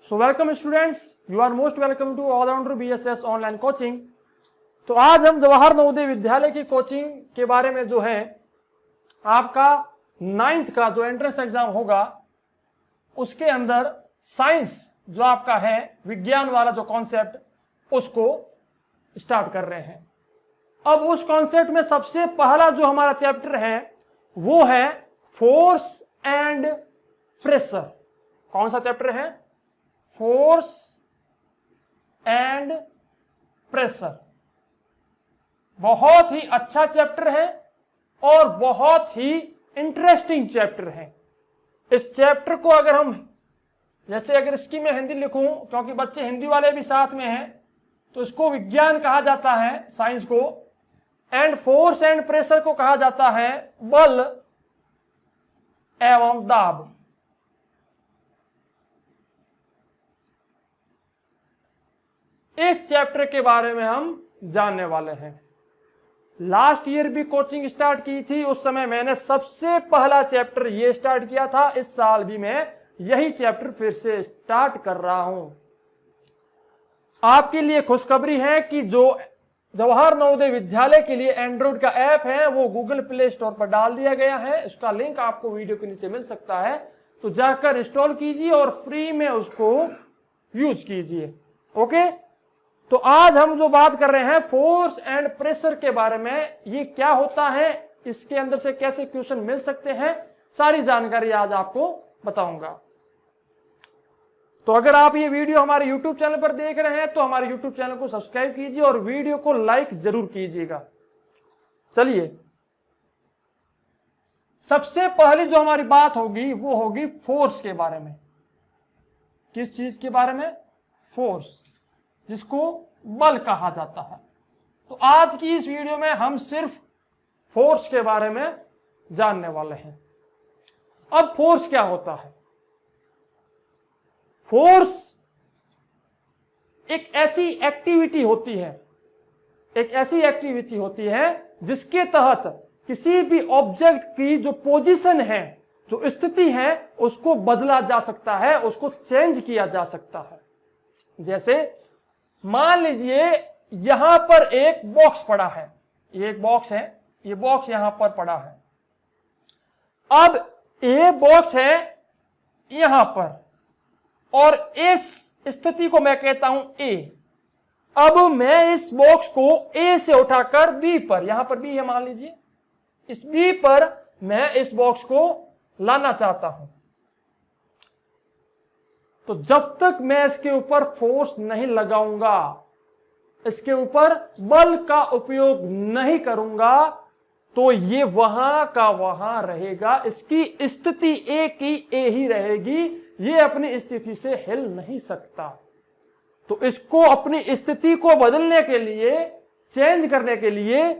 So welcome students, you are most welcome to allrounder BSS online coaching. तो आज हम जवाहर नवोदय विद्यालय की कोचिंग के बारे में जो है आपका 9th का जो एंट्रेंस एग्जाम होगा उसके अंदर साइंस जो आपका है विज्ञान वाला जो कॉन्सेप्ट उसको स्टार्ट कर रहे हैं। अब उस कॉन्सेप्ट में सबसे पहला जो हमारा चैप्टर है वो है फोर्स एंड प्रेशर। कौन सा चैप्टर है? Force and pressure. बहुत ही अच्छा चैप्टर है और बहुत ही इंटरेस्टिंग चैप्टर है। इस चैप्टर को अगर हम अगर इसकी मैं हिंदी लिखूं, क्योंकि बच्चे हिंदी वाले भी साथ में हैं, तो इसको विज्ञान कहा जाता है साइंस को, एंड फोर्स एंड प्रेशर को कहा जाता है बल एवं दाब। इस चैप्टर के बारे में हम जानने वाले हैं। लास्ट ईयर भी कोचिंग स्टार्ट की थी, उस समय मैंने सबसे पहला चैप्टर ये स्टार्ट किया था। इस साल भी मैं यही चैप्टर फिर से स्टार्ट कर रहा हूं। आपके लिए खुशखबरी है कि जो जवाहर नवोदय विद्यालय के लिए एंड्रॉइड का ऐप है वो गूगल प्ले स्टोर पर डाल दिया गया है। इसका लिंक आपको वीडियो के नीचे मिल सकता है, तो जाकर इंस्टॉल कीजिए और फ्री में उसको यूज कीजिए। ओके, तो आज हम जो बात कर रहे हैं फोर्स एंड प्रेशर के बारे में, ये क्या होता है, इसके अंदर से कैसे क्वेश्चन मिल सकते हैं, सारी जानकारी आज आपको बताऊंगा। तो अगर आप ये वीडियो हमारे YouTube चैनल पर देख रहे हैं तो हमारे YouTube चैनल को सब्सक्राइब कीजिए और वीडियो को लाइक जरूर कीजिएगा। चलिए, सबसे पहले जो हमारी बात होगी वो होगी फोर्स के बारे में। किस चीज के बारे में? फोर्स, जिसको बल कहा जाता है। तो आज की इस वीडियो में हम सिर्फ फोर्स के बारे में जानने वाले हैं। अब फोर्स क्या होता है? फोर्स एक ऐसी एक्टिविटी होती है जिसके तहत किसी भी ऑब्जेक्ट की जो पोजीशन है, जो स्थिति है, उसको बदला जा सकता है, उसको चेंज किया जा सकता है। जैसे मान लीजिए यहां पर एक बॉक्स पड़ा है, ये एक बॉक्स है, ये बॉक्स यहां पर पड़ा है। अब ये बॉक्स है यहां पर और इस स्थिति को मैं कहता हूं ए। अब मैं इस बॉक्स को ए से उठाकर बी पर, यहां पर बी है मान लीजिए, इस बी पर मैं इस बॉक्स को लाना चाहता हूं। तो जब तक मैं इसके ऊपर फोर्स नहीं लगाऊंगा, इसके ऊपर बल का उपयोग नहीं करूंगा, तो ये वहां का वहां रहेगा। इसकी स्थिति ए की ए ही रहेगी, ये अपनी स्थिति से हिल नहीं सकता। तो इसको अपनी स्थिति को बदलने के लिए, चेंज करने के लिए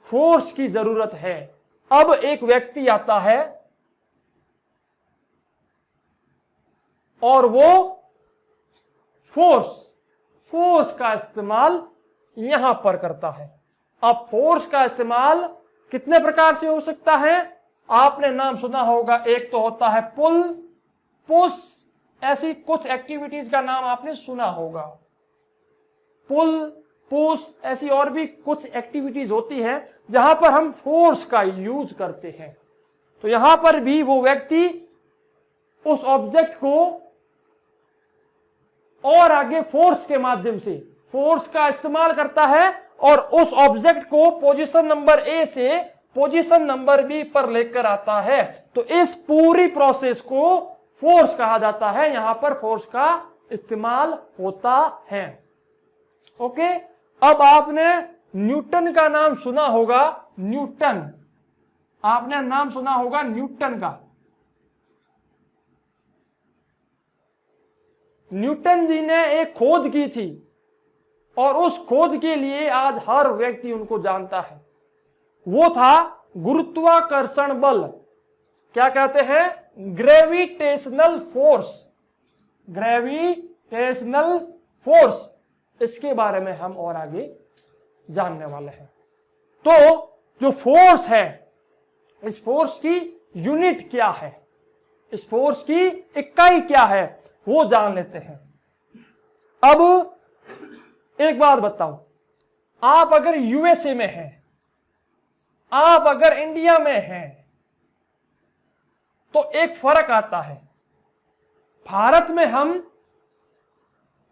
फोर्स की जरूरत है। अब एक व्यक्ति आता है और वो फोर्स का इस्तेमाल यहां पर करता है। अब फोर्स का इस्तेमाल कितने प्रकार से हो सकता है? आपने नाम सुना होगा, एक तो होता है पुल, पुश, ऐसी कुछ एक्टिविटीज का नाम आपने सुना होगा। पुल, पुश, ऐसी और भी कुछ एक्टिविटीज होती है जहां पर हम फोर्स का यूज करते हैं। तो यहां पर भी वो व्यक्ति उस ऑब्जेक्ट को और आगे फोर्स के माध्यम से फोर्स का इस्तेमाल करता है और उस ऑब्जेक्ट को पोजीशन नंबर ए से पोजीशन नंबर बी पर लेकर आता है। तो इस पूरी प्रोसेस को फोर्स कहा जाता है। यहां पर फोर्स का इस्तेमाल होता है। ओके, अब आपने न्यूटन का नाम सुना होगा। न्यूटन, आपने नाम सुना होगा न्यूटन का। न्यूटन जी ने एक खोज की थी और उस खोज के लिए आज हर व्यक्ति उनको जानता है। वो था गुरुत्वाकर्षण बल। क्या कहते हैं? Gravitational force. ग्रेविटेशनल फोर्स, इसके बारे में हम और आगे जानने वाले हैं। तो जो फोर्स है, इस फोर्स की यूनिट क्या है, इस फोर्स की इकाई क्या है, वो जान लेते हैं। अब एक बात बताऊं, आप अगर यूएसए में हैं, आप अगर इंडिया में हैं, तो एक फर्क आता है। भारत में हम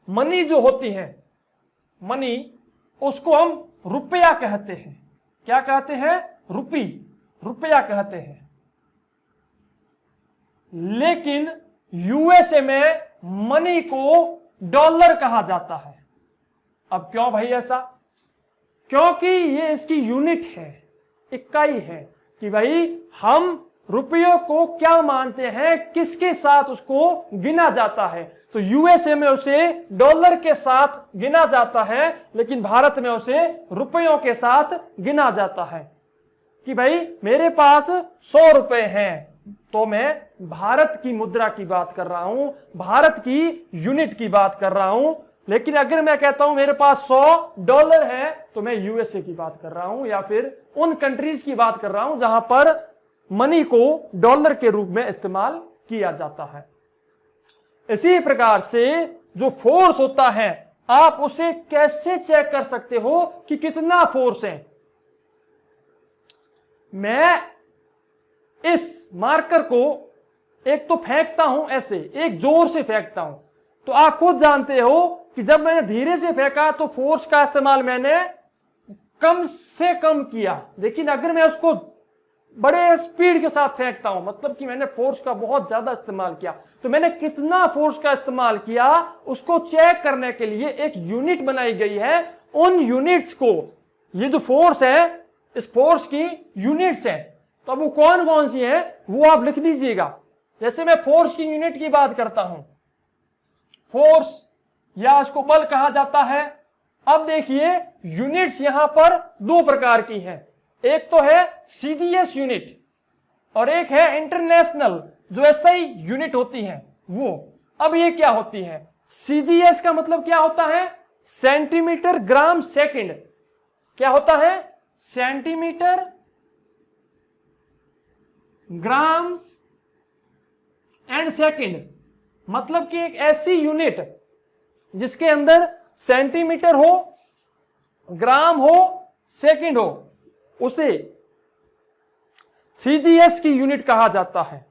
मनी जो होती है, मनी, उसको हम रुपया कहते हैं। क्या कहते हैं? रुपया कहते हैं। लेकिन यूएसए में मनी को डॉलर कहा जाता है। अब क्यों भाई ऐसा? क्योंकि ये इसकी यूनिट है, इकाई है कि भाई हम रुपयों को क्या मानते हैं, किसके साथ उसको गिना जाता है। तो यूएसए में उसे डॉलर के साथ गिना जाता है, लेकिन भारत में उसे रुपयों के साथ गिना जाता है। कि भाई मेरे पास 100 रुपए हैं, तो मैं भारत की मुद्रा की बात कर रहा हूं, भारत की यूनिट की बात कर रहा हूं। लेकिन अगर मैं कहता हूं मेरे पास 100 डॉलर है, तो मैं यूएसए की बात कर रहा हूं, या फिर उन कंट्रीज की बात कर रहा हूं जहां पर मनी को डॉलर के रूप में इस्तेमाल किया जाता है। इसी प्रकार से जो फोर्स होता है, आप उसे कैसे चेक कर सकते हो कि कितना फोर्स है? मैं इस मार्कर को एक तो फेंकता हूं, ऐसे एक जोर से फेंकता हूं, तो आप खुद जानते हो कि जब मैंने धीरे से फेंका तो फोर्स का इस्तेमाल मैंने कम से कम किया। लेकिन अगर मैं उसको बड़े स्पीड के साथ फेंकता हूं, मतलब कि मैंने फोर्स का बहुत ज्यादा इस्तेमाल किया, तो मैंने कितना फोर्स का इस्तेमाल किया उसको चेक करने के लिए एक यूनिट बनाई गई है। उन यूनिट्स को, ये जो फोर्स है, इस फोर्स की यूनिट्स हैं, तो अब वो कौन कौन सी है वो आप लिख दीजिएगा। जैसे मैं फोर्स की यूनिट की बात करता हूं, फोर्स या इसको बल कहा जाता है। अब देखिए यूनिट्स यहां पर दो प्रकार की हैं, एक तो है सीजीएस यूनिट और एक है इंटरनेशनल जो एसआई यूनिट होती है वो। अब ये क्या होती है? सीजीएस का मतलब क्या होता है? Centimetre gram second. क्या होता है? Centimetre gram and second. मतलब कि एक ऐसी यूनिट जिसके अंदर सेंटीमीटर हो, ग्राम हो, सेकंड हो, उसे सीजीएस की यूनिट कहा जाता है।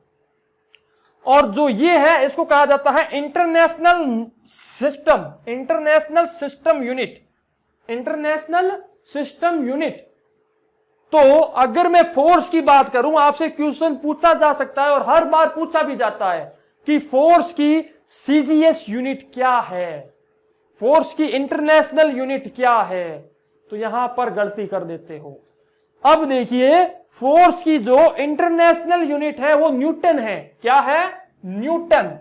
और जो ये है इसको कहा जाता है international system, international system unit, international system unit. तो अगर मैं फोर्स की बात करूं, आपसे क्वेश्चन पूछा जा सकता है और हर बार पूछा भी जाता है कि फोर्स की सीजीएस यूनिट क्या है, फोर्स की इंटरनेशनल यूनिट क्या है, तो यहां पर गलती कर देते हो। अब देखिए फोर्स की जो इंटरनेशनल यूनिट है वो न्यूटन है। क्या है? न्यूटन।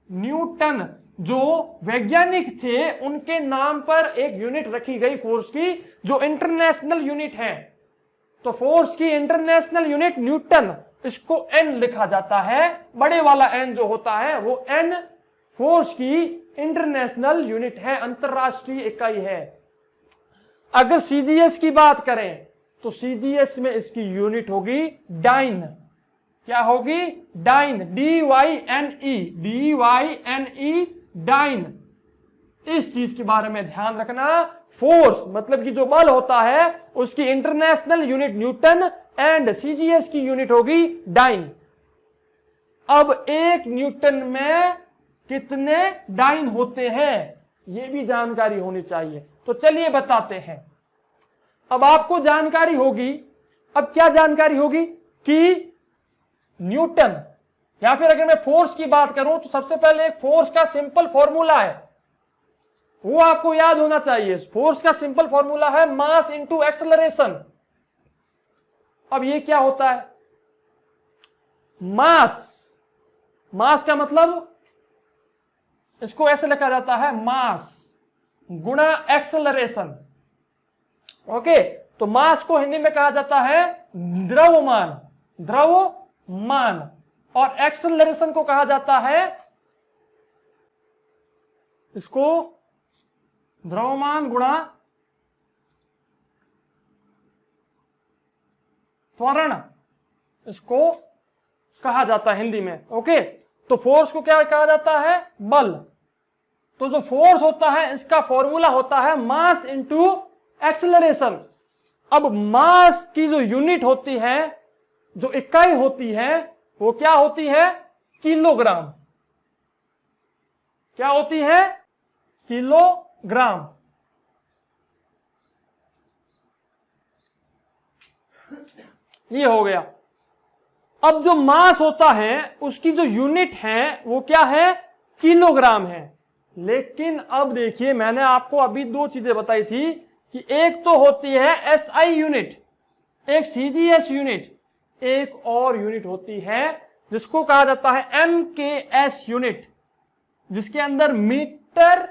न्यूटन जो वैज्ञानिक थे उनके नाम पर एक यूनिट रखी गई फोर्स की जो इंटरनेशनल यूनिट है। तो फोर्स की इंटरनेशनल यूनिट न्यूटन, इसको एन लिखा जाता है, बड़े वाला एन जो होता है वो एन फोर्स की इंटरनेशनल यूनिट है, अंतरराष्ट्रीय इकाई है। अगर सीजीएस की बात करें तो सीजीएस में इसकी यूनिट होगी डाइन। क्या होगी? Dyne, DYNE, DYNE, dyne. इस चीज के बारे में ध्यान रखना। फोर्स मतलब कि जो बल होता है उसकी international unit Newton and CGS की यूनिट होगी डाइन। अब एक न्यूटन में कितने डाइन होते हैं ये भी जानकारी होनी चाहिए। तो चलिए बताते हैं। अब आपको जानकारी होगी, अब क्या जानकारी होगी कि न्यूटन, या फिर अगर मैं फोर्स की बात करूं तो सबसे पहले एक फोर्स का सिंपल फॉर्मूला है, वो आपको याद होना चाहिए। फोर्स का सिंपल फॉर्मूला है मास इंटू एक्सेलरेशन। अब ये क्या होता है? मास, मास का मतलब इसको ऐसे लिखा जाता है मास गुणा एक्सेलरेशन। ओके, तो मास को हिंदी में कहा जाता है द्रव्यमान, द्रव्यमान, और एक्सेलरेशन को कहा जाता है, इसको द्रव्यमान गुणा त्वरण, इसको कहा जाता है हिंदी में। ओके, तो फोर्स को क्या कहा जाता है? बल। तो जो फोर्स होता है इसका फॉर्मूला होता है मास इंटू एक्सेलरेशन। अब मास की जो यूनिट होती है, जो इकाई होती है, वो क्या होती है? किलोग्राम। क्या होती है? किलोग्राम। ये हो गया। अब जो मास होता है उसकी जो यूनिट है वो क्या है? किलोग्राम है। लेकिन अब देखिए, मैंने आपको अभी दो चीजें बताई थी कि एक तो होती है एसआई यूनिट, एक सीजीएस यूनिट, एक और यूनिट होती है जिसको कहा जाता है एमकेएस यूनिट, जिसके अंदर मीटर,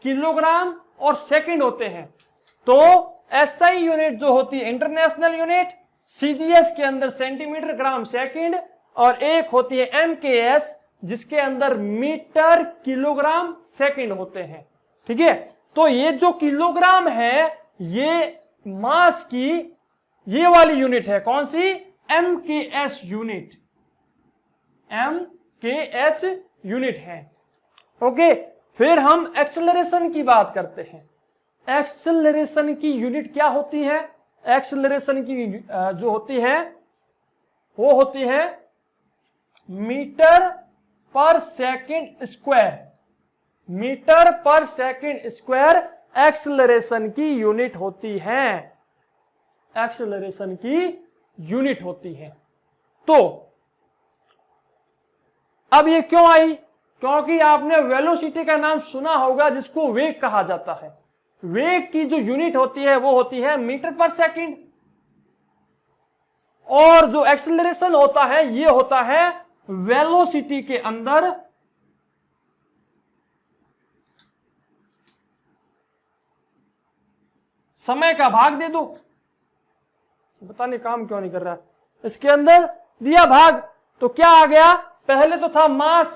किलोग्राम और सेकंड होते हैं। तो एसआई यूनिट जो होती है इंटरनेशनल यूनिट, सीजीएस के अंदर सेंटीमीटर, ग्राम, सेकंड, और एक होती है एमकेएस जिसके अंदर मीटर, किलोग्राम, सेकंड होते हैं। ठीक है, तो ये जो किलोग्राम है ये मास की ये वाली यूनिट है। कौन सी? MKS unit. एमकेएस यूनिट है। ओके, फिर हम एक्सेलरेशन की बात करते हैं। एक्सेलरेशन की यूनिट क्या होती है? एक्सेलरेशन की जो होती है वो होती है मीटर पर सेकंड स्क्वायर। मीटर पर सेकंड स्क्वायर एक्सेलरेशन की यूनिट होती है। एक्सेलरेशन की यूनिट होती है। तो अब ये क्यों आई? क्योंकि आपने वेलोसिटी का नाम सुना होगा जिसको वेग कहा जाता है। वेग की जो यूनिट होती है वो होती है मीटर पर सेकंड, और जो एक्सेलरेशन होता है ये होता है वेलोसिटी के अंदर समय का भाग दे दो। पता नहीं काम क्यों नहीं कर रहा है। इसके अंदर दिया भाग तो क्या आ गया? पहले तो था मास,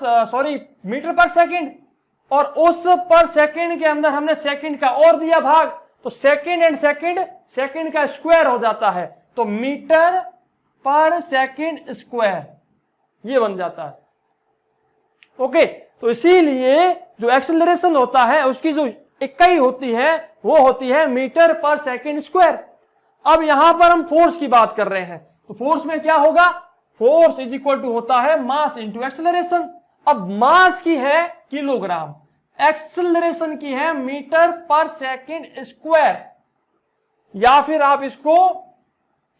मीटर पर सेकंड, और उस पर सेकंड के अंदर हमने सेकंड का और दिया भाग, तो सेकंड एंड सेकंड, सेकंड का स्क्वायर हो जाता है, तो मीटर पर सेकंड स्क्वायर ये बन जाता है। ओके, तो इसीलिए जो एक्सेलरेशन होता है उसकी जो इकाई होती है वो होती है मीटर पर सेकंड स्क्वायर। अब यहां पर हम फोर्स की बात कर रहे हैं, तो फोर्स में क्या होगा? फोर्स इज इक्वल टू होता है मास इंटू एक्सेलरेशन। अब मास की है किलोग्राम, एक्सेलरेशन की है मीटर पर सेकंड स्क्वायर, या फिर आप इसको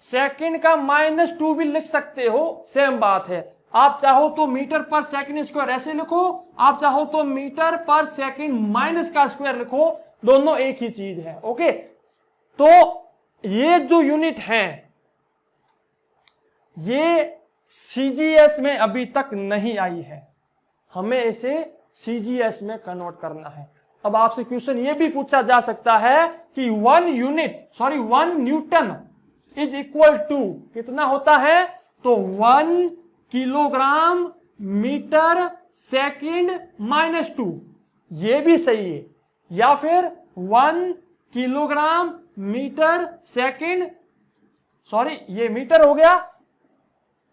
सेकंड का -2 भी लिख सकते हो, सेम बात है। आप चाहो तो मीटर पर सेकंड स्क्वायर ऐसे लिखो, आप चाहो तो मीटर पर सेकंड माइनस का स्क्वायर लिखो, दोनों एक ही चीज है। ओके, तो ये जो यूनिट है ये सीजीएस में अभी तक नहीं आई है, हमें इसे सीजीएस में कन्वर्ट करना है। अब आपसे क्वेश्चन ये भी पूछा जा सकता है कि 1 न्यूटन इज इक्वल टू कितना होता है? तो 1 किलोग्राम मीटर सेकंड -2, ये भी सही है। या फिर 1 किलोग्राम मीटर सेकंड, ये मीटर हो गया,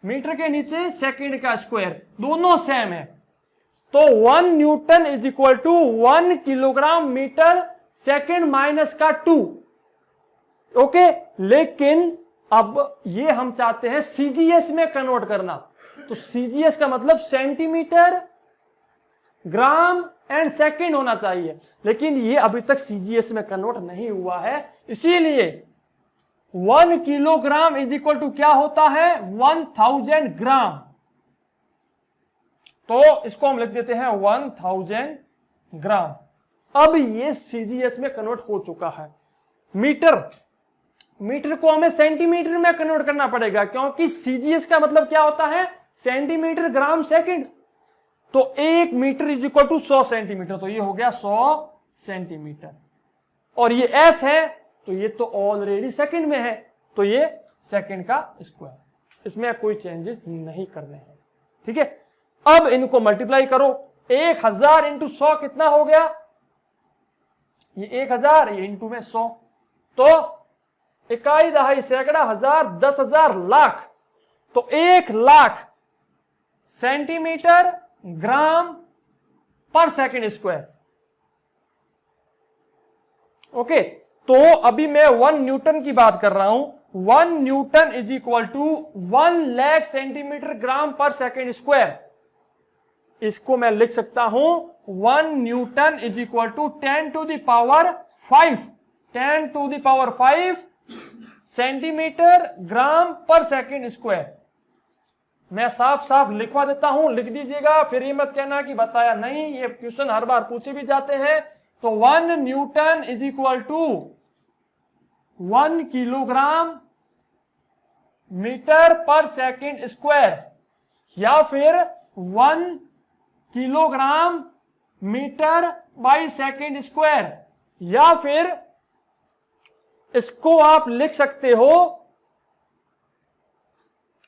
मीटर के नीचे सेकंड का स्क्वायर, दोनों सेम है। तो 1 newton is equal to 1 kilogram metre second -2। Okay, लेकिन अब ये हम चाहते हैं सीजीएस में कन्वर्ट करना, तो सीजीएस का मतलब सेंटीमीटर, ग्राम एंड सेकंड होना चाहिए, लेकिन ये अभी तक सीजीएस में कन्वर्ट नहीं हुआ है। इसीलिए 1 किलोग्राम इज इक्वल टू क्या होता है? 1000 ग्राम। तो इसको हम लिख देते हैं 1000 ग्राम। अब ये सीजीएस में कन्वर्ट हो चुका है। मीटर को हमें सेंटीमीटर में कन्वर्ट करना पड़ेगा, क्योंकि सीजीएस का मतलब क्या होता है? Centimetre, gram, second. तो 1 metre is equal to 100 centimetre, तो ये हो गया 100 सेंटीमीटर। और ये एस है तो ये तो ऑलरेडी सेकंड में है, तो ये सेकंड का स्क्वायर, इसमें कोई चेंजेस नहीं करने हैं। ठीक है, अब इनको मल्टीप्लाई करो। 1000 इंटू 100 कितना हो गया? ये 1000, ये इंटू में 100, तो इकाई, दहाई, सैकड़ा, हजार, 10,000, लाख, तो 1 लाख सेंटीमीटर ग्राम पर सेकंड स्क्वायर। ओके, तो अभी मैं 1 न्यूटन की बात कर रहा हूं। 1 newton is equal to 1 lakh centimetre gram पर सेकेंड स्क्वायर। इसको मैं लिख सकता हूं 1 newton is equal to 10 to the power 5, 10 to the power 5 centimetre gram पर सेकेंड स्क्वायर। मैं साफ साफ लिखवा देता हूं, लिख दीजिएगा, फिर ये मत कहना कि बताया नहीं, ये क्वेश्चन हर बार पूछे भी जाते हैं। तो 1 newton is equal to 1 kilogram metre पर सेकेंड स्क्वायर, या फिर 1 kilogram metre by second square, या फिर इसको आप लिख सकते हो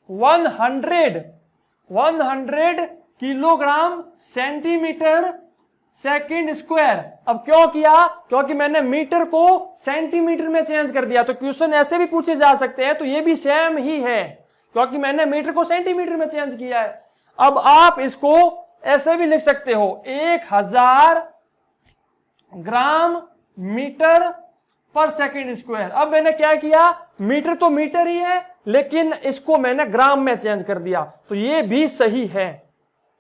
100 किलोग्राम सेंटीमीटर सेकेंड स्क्वायर। अब क्यों किया? क्योंकि मैंने मीटर को सेंटीमीटर में चेंज कर दिया। तो क्वेश्चन ऐसे भी पूछे जा सकते हैं, तो ये भी सेम ही है, क्योंकि मैंने मीटर को सेंटीमीटर में चेंज किया है। अब आप इसको ऐसे भी लिख सकते हो 1000 ग्राम मीटर पर सेकेंड स्क्वायर। अब मैंने क्या किया, मीटर तो मीटर ही है, लेकिन इसको मैंने ग्राम में चेंज कर दिया, तो ये भी सही है।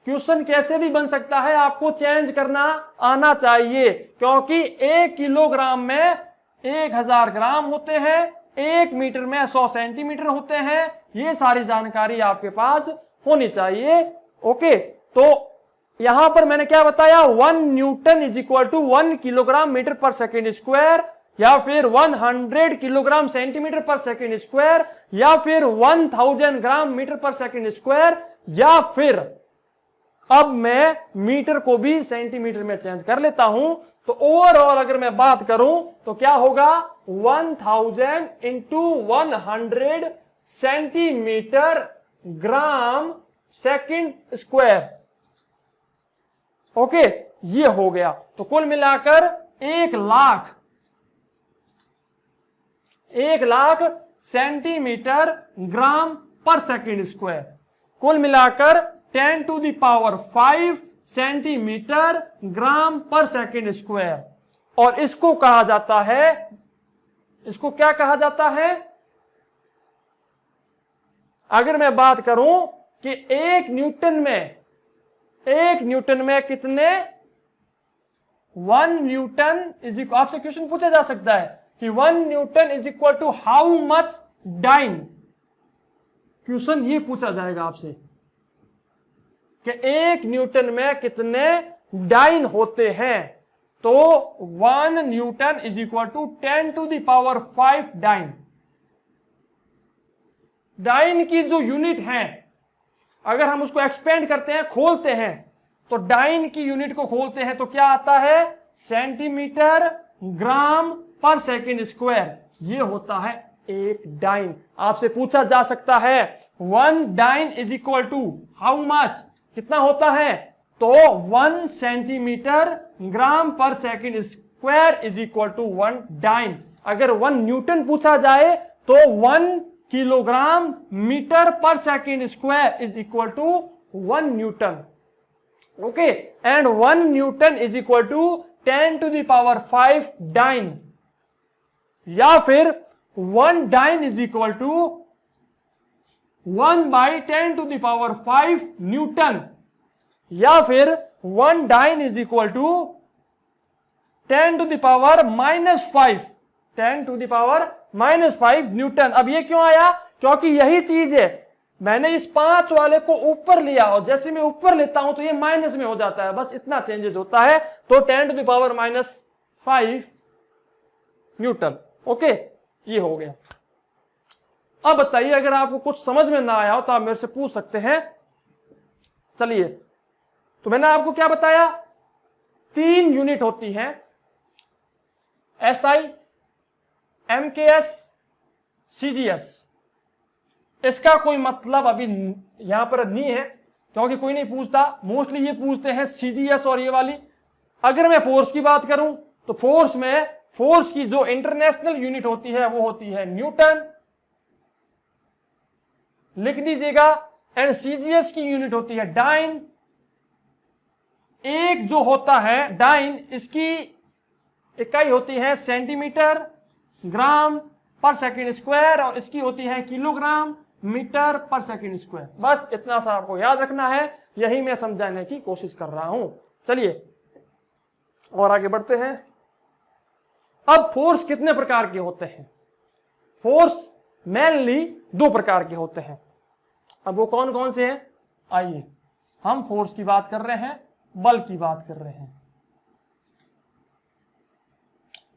क्वेश्चन कैसे भी बन सकता है, आपको चेंज करना आना चाहिए, क्योंकि 1 किलोग्राम में 1000 ग्राम होते हैं, 1 मीटर में 100 सेंटीमीटर होते हैं। ये सारी जानकारी आपके पास होनी चाहिए। ओके, तो यहां पर मैंने क्या बताया, 1 newton is equal to 1 kilogram metre पर सेकेंड स्क्वायर, या फिर 100 किलोग्राम सेंटीमीटर पर सेकेंड स्क्वायर, या फिर 1000 ग्राम मीटर पर सेकेंड स्क्वायर, या फिर अब मैं मीटर को भी सेंटीमीटर में चेंज कर लेता हूं। तो ओवरऑल अगर मैं बात करूं तो क्या होगा, 1000 into 100 centimetre gram second square. Okay, ये हो गया। तो कुल मिलाकर 1 लाख सेंटीमीटर ग्राम पर सेकेंड स्क्वायर, कुल मिलाकर 10 to the power 5 centimetre gram पर सेकेंड स्क्वायर। और इसको कहा जाता है, इसको क्या कहा जाता है, अगर मैं बात करूं कि 1 न्यूटन में कितने, 1 न्यूटन इज इक्वल, आपसे क्वेश्चन पूछा जा सकता है कि 1 newton is equal to how much dyne. Question ये पूछा जाएगा आपसे कि 1 न्यूटन में कितने डाइन होते हैं। तो 1 newton is equal to 10 to the power 5 dyne. Dyne की जो यूनिट है, अगर हम उसको एक्सपेंड करते हैं, खोलते हैं, तो डाइन की यूनिट को खोलते हैं तो क्या आता है, सेंटीमीटर ग्राम पर सेकेंड स्क्वायर। ये होता है 1 डाइन। आपसे पूछा जा सकता है 1 dyne is equal to how much, कितना होता है, तो 1 सेंटीमीटर ग्राम पर second square is equal to 1 dyne. अगर 1 न्यूटन पूछा जाए तो 1 किलोग्राम मीटर पर second square is equal to 1 newton. Okay, and 1 newton is equal to 10 to the power 5 dyne, या फिर 1 dyne is equal to 1 by 10 to the power 5 Newton, या फिर 1 dyne is equal to 10 to the power -5, 10 to the power -5 newton. अब ये क्यों आया, क्योंकि यही चीज है, मैंने इस 5 वाले को ऊपर लिया और जैसे मैं ऊपर लेता हूं तो ये माइनस में हो जाता है, बस इतना चेंजेस होता है। तो 10 to the power -5 newton. Okay, ये हो गया। अब बताइए, अगर आपको कुछ समझ में ना आया हो तो आप मेरे से पूछ सकते हैं। चलिए, तो मैंने आपको क्या बताया, 3 यूनिट होती हैं, SI, MKS, CGS। इसका कोई मतलब अभी यहां पर नहीं है, क्योंकि कोई नहीं पूछता, मोस्टली ये पूछते हैं CGS और ये वाली। अगर मैं फोर्स की बात करूं तो फोर्स में, फोर्स की जो इंटरनेशनल यूनिट होती है वो होती है न्यूटन, लिख दीजिएगा। एंड CGS की यूनिट होती है डाइन। एक जो होता है डाइन, इसकी इकाई होती है सेंटीमीटर ग्राम पर सेकंड स्क्वायर और इसकी होती है किलोग्राम मीटर पर सेकंड स्क्वायर। बस इतना सा आपको याद रखना है, यही मैं समझाने की कोशिश कर रहा हूं। चलिए और आगे बढ़ते हैं। अब फोर्स कितने प्रकार के होते हैं? फोर्स मेनली दो प्रकार के होते हैं। अब वो कौन कौन से हैं? आइए, हम फोर्स की बात कर रहे हैं, बल की बात कर रहे हैं।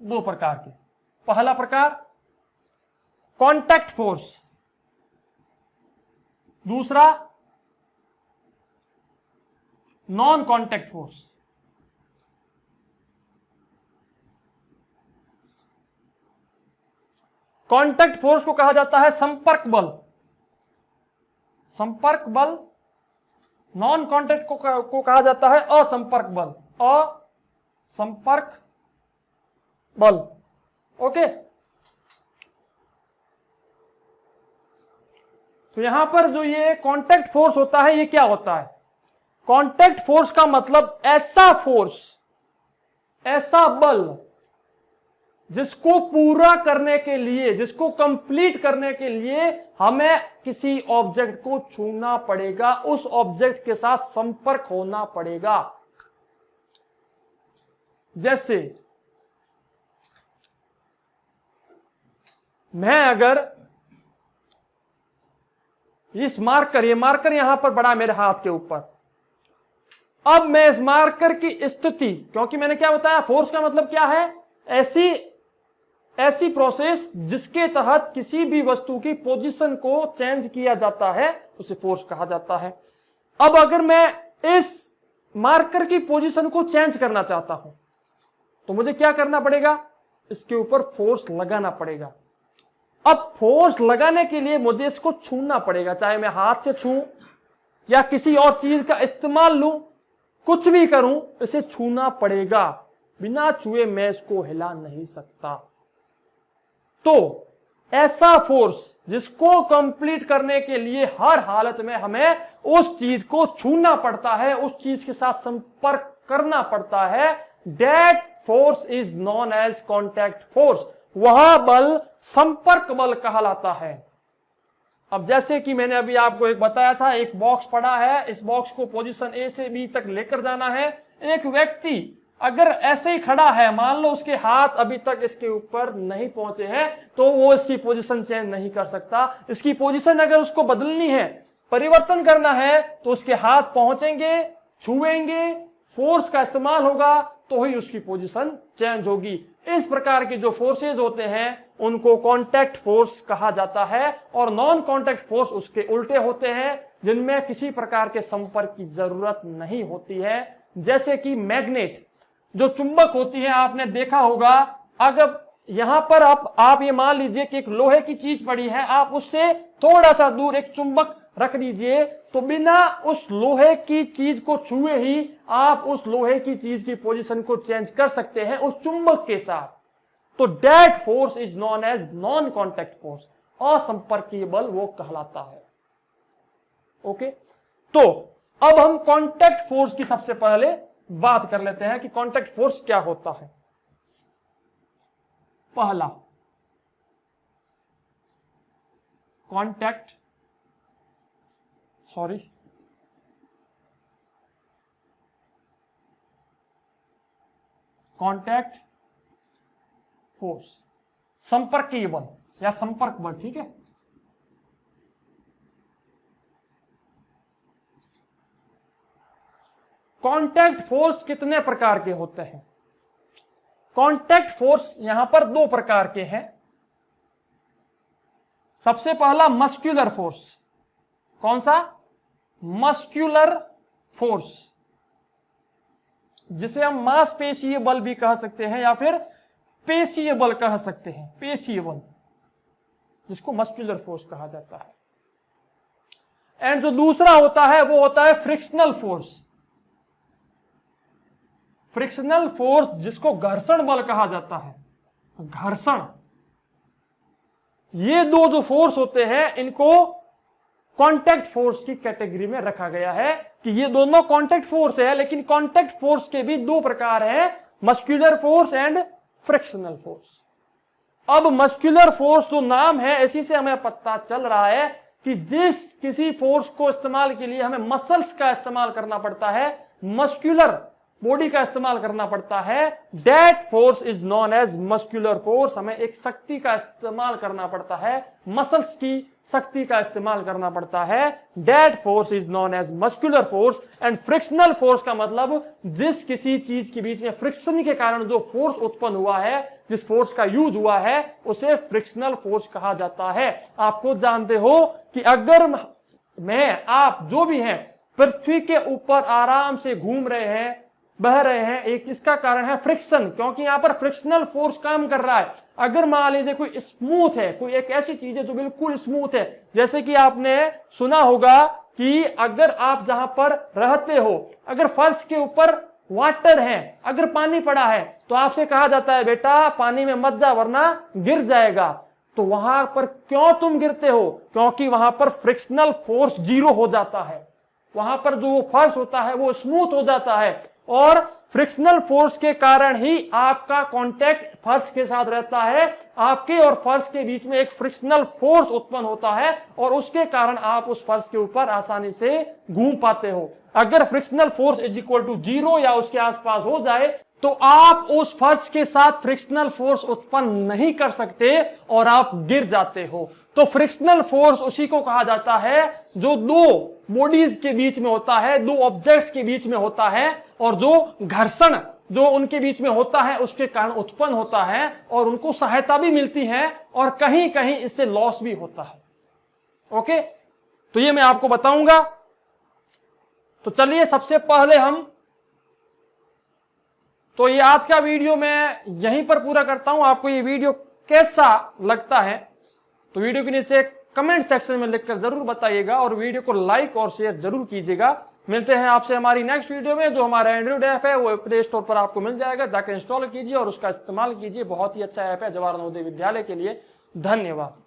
दो प्रकार के। पहला प्रकार कांटेक्ट फोर्स, दूसरा non contact force. Contact force को कहा जाता है संपर्क बल, संपर्क बल। नॉन कांटेक्ट को कहा जाता है असंपर्क बल, असंपर्क बल। ओके, तो यहां पर जो ये कांटेक्ट फोर्स होता है, ये क्या होता है? कांटेक्ट फोर्स का मतलब ऐसा फोर्स, ऐसा बल जिसको पूरा करने के लिए, जिसको कंप्लीट करने के लिए हमें किसी ऑब्जेक्ट को छूना पड़ेगा, उस ऑब्जेक्ट के साथ संपर्क होना पड़ेगा। जैसे मैं अगर इस मार्कर, ये मार्कर यहां पर बड़ा मेरे हाथ के ऊपर, अब मैं इस मार्कर की स्थिति, क्योंकि मैंने क्या बताया, फोर्स का मतलब क्या है? ऐसी प्रोसेस जिसके तहत किसी भी वस्तु की पोजीशन को चेंज किया जाता है, उसे फोर्स कहा जाता है। अब अगर मैं इस मार्कर की पोजीशन को चेंज करना चाहता हूं तो मुझे क्या करना पड़ेगा? इसके ऊपर फोर्स लगाना पड़ेगा। अब फोर्स लगाने के लिए मुझे इसको छूना पड़ेगा, चाहे मैं हाथ से छूं या किसी और चीज का इस्तेमाल लूं, कुछ भी करूं, इसे छूना पड़ेगा। बिना छुए मैं इसको हिला नहीं सकता। तो ऐसा फोर्स जिसको कंप्लीट करने के लिए हर हालत में हमें उस चीज को छूना पड़ता है, उस चीज के साथ संपर्क करना पड़ता है, that force is known as contact force. वह बल संपर्क बल कहलाता है। अब जैसे कि मैंने अभी आपको एक बताया था, एक बॉक्स पड़ा है, इस बॉक्स को पोजीशन ए से बी तक लेकर जाना है। एक व्यक्ति अगर ऐसे ही खड़ा है, मान लो उसके हाथ अभी तक इसके ऊपर नहीं पहुंचे हैं, तो वो इसकी पोजीशन चेंज नहीं कर सकता। इसकी पोजीशन अगर उसको बदलनी है, परिवर्तन करना है, तो उसके हाथ पहुंचेंगे, छुएंगे, फोर्स का इस्तेमाल होगा, तो ही उसकी पोजीशन चेंज होगी। इस प्रकार के जो फोर्सेज होते हैं उनको कांटेक्ट फोर्स कहा जाता है, और नॉन कांटेक्ट फोर्स उसके उल्टे होते हैं, जिनमें किसी प्रकार के संपर्क की जरूरत नहीं होती है। जैसे कि मैग्नेट, जो चुंबक होती है, आपने देखा होगा, अगर यहां पर आप ये मान लीजिए कि एक लोहे की चीज पड़ी है, आप उससे थोड़ा सा दूर एक चुंबक रख दीजिए, तो बिना उस लोहे की चीज को छुए ही आप उस लोहे की चीज की पोजीशन को चेंज कर सकते हैं उस चुंबक के साथ। तो that force is known as non contact force, असंपर्कीय बल वो कहलाता है। ओके, तो अब हम कॉन्टैक्ट फोर्स की सबसे पहले बात कर लेते हैं कि कॉन्टैक्ट फोर्स क्या होता है। पहला, कॉन्टैक्ट फोर्स, संपर्कीय बल या संपर्क बल। ठीक है, कांटेक्ट फोर्स कितने प्रकार के होते हैं? कांटेक्ट फोर्स यहां पर दो प्रकार के हैं। सबसे पहला मस्क्यूलर फोर्स। कौन सा? मस्क्यूलर फोर्स, जिसे हम मांसपेशीय बल भी कह सकते हैं या फिर पेशीय बल कह सकते हैं। पेशीय बल, जिसको मस्क्यूलर फोर्स कहा जाता है। एंड जो दूसरा होता है वो होता है फ्रिक्शनल फोर्स। फ्रिक्शनल फोर्स, जिसको घर्षण बल कहा जाता है। घर्षण, ये दो जो फोर्स होते हैं, इनको कांटेक्ट फोर्स की कैटेगरी में रखा गया है कि ये दोनों कांटेक्ट फोर्स है, लेकिन कांटेक्ट फोर्स के भी दो प्रकार हैं, muscular force and frictional force. अब मस्कुलर फोर्स जो नाम है, इसी से हमें पता चल रहा है कि जिस किसी फोर्स को इस्तेमाल के लिए हमें मसल्स का इस्तेमाल करना पड़ता है, मस्कुलर बॉडी का इस्तेमाल करना पड़ता है, that force is known as muscular force. हमें एक शक्ति का इस्तेमाल करना पड़ता है, मसल्स की शक्ति का इस्तेमाल करना पड़ता है, that force is known as muscular force. And frictional force का मतलब जिस किसी चीज के बीच में फ्रिक्शन के कारण जो फोर्स उत्पन्न हुआ है, जिस फोर्स का यूज हुआ है, उसे फ्रिक्शनल फोर्स कहा जाता है। आप खुद जानते हो कि अगर मैं, आप जो भी हैं, पृथ्वी के ऊपर आराम से घूम रहे हैं, बह रहे हैं, एक इसका कारण है फ्रिक्शन, क्योंकि यहां पर फ्रिक्शनल फोर्स काम कर रहा है। अगर मान लीजिए कोई स्मूथ है, कोई एक ऐसी चीज है जो बिल्कुल स्मूथ है, जैसे कि आपने सुना होगा कि अगर आप जहां पर रहते हो, अगर फर्श के ऊपर वाटर है, अगर पानी पड़ा है, तो आपसे कहा जाता है बेटा पानी में मत जा वरना गिर जाएगा। तो वहां पर क्यों तुम गिरते हो? क्योंकि वहां पर फ्रिक्शनल फोर्स जीरो हो जाता है, वहां पर जो फर्श होता है वो स्मूथ हो जाता है, और फ्रिक्शनल फोर्स के कारण ही आपका कांटेक्ट फर्श के साथ रहता है, आपके और फर्श के बीच में एक फ्रिक्शनल फोर्स उत्पन्न होता है, और उसके कारण आप उस फर्श के ऊपर आसानी से घूम पाते हो। अगर frictional force is equal to 0 या उसके आसपास हो जाए, तो आप उस फर्श के साथ फ्रिक्शनल फोर्स उत्पन्न नहीं कर सकते और आप गिर जाते हो। तो फ्रिक्शनल फोर्स उसी को कहा जाता है जो दो बॉडीज के बीच में होता है, दो ऑब्जेक्ट्स के बीच में होता है, और जो घर्षण जो उनके बीच में होता है उसके कारण उत्पन्न होता है, और उनको सहायता भी मिलती है, और कहीं कहीं इससे लॉस भी होता है। ओके, तो ये मैं आपको बताऊंगा। तो चलिए सबसे पहले तो ये आज का वीडियो मैं यहीं पर पूरा करता हूं। आपको ये वीडियो कैसा लगता है तो वीडियो के नीचे कमेंट सेक्शन में लिखकर जरूर बताइएगा, और वीडियो को लाइक और शेयर जरूर कीजिएगा। मिलते हैं आपसे हमारी नेक्स्ट वीडियो में। जो हमारा एंड्रॉइड ऐप है वो प्ले स्टोर पर आपको मिल जाएगा, जाकर इंस्टॉल कीजिए और उसका इस्तेमाल कीजिए। बहुत ही अच्छा ऐप है जवाहर नवोदय विद्यालय के लिए। धन्यवाद।